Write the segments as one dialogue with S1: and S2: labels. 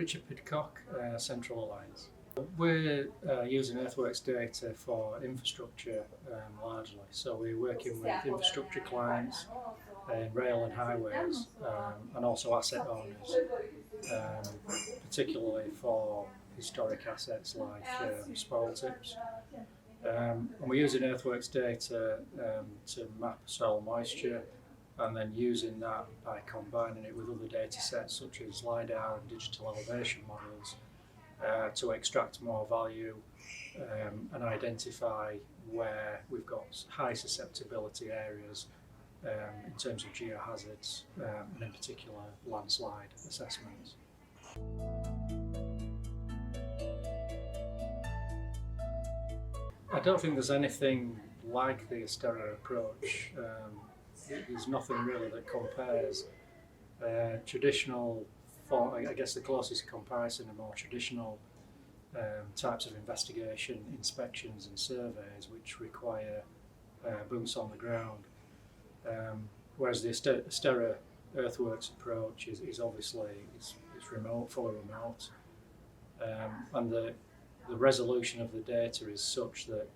S1: Richard Pidcock, Central Alliance. We're using earthworks data for infrastructure largely, so we're working with infrastructure clients in rail and highways and also asset owners, particularly for historic assets like spoil tips. And we're using earthworks data to map soil moisture, and then using that by combining it with other data sets such as LiDAR and digital elevation models to extract more value and identify where we've got high susceptibility areas in terms of geohazards and in particular landslide assessments. I don't think there's anything like the ASTERRA approach. There's nothing really that compares. Traditional, I guess the closest comparison are more traditional types of investigation, inspections and surveys which require boots on the ground. Whereas the ASTERRA earthworks approach is obviously it's remote, fully remote, and the resolution of the data is such that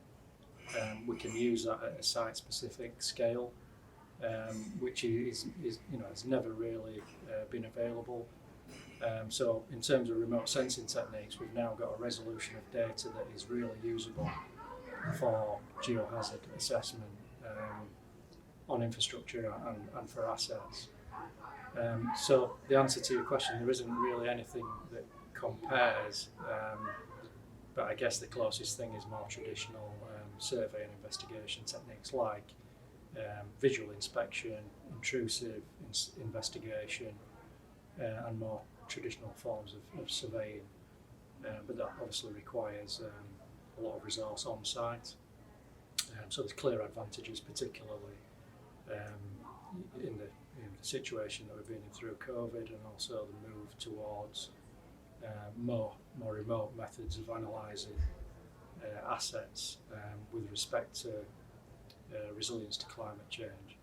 S1: we can use that at a site-specific scale, which is has never really been available. So in terms of remote sensing techniques, we've now got a resolution of data that is really usable for geohazard assessment on infrastructure and for assets. So the answer to your question, there isn't really anything that compares, but I guess the closest thing is more traditional survey and investigation techniques like visual inspection, intrusive investigation, and more traditional forms of surveying. But that obviously requires a lot of resource on site. So there's clear advantages, particularly in the situation that we've been in through COVID, and also the move towards more remote methods of analysing assets with respect to resilience to climate change.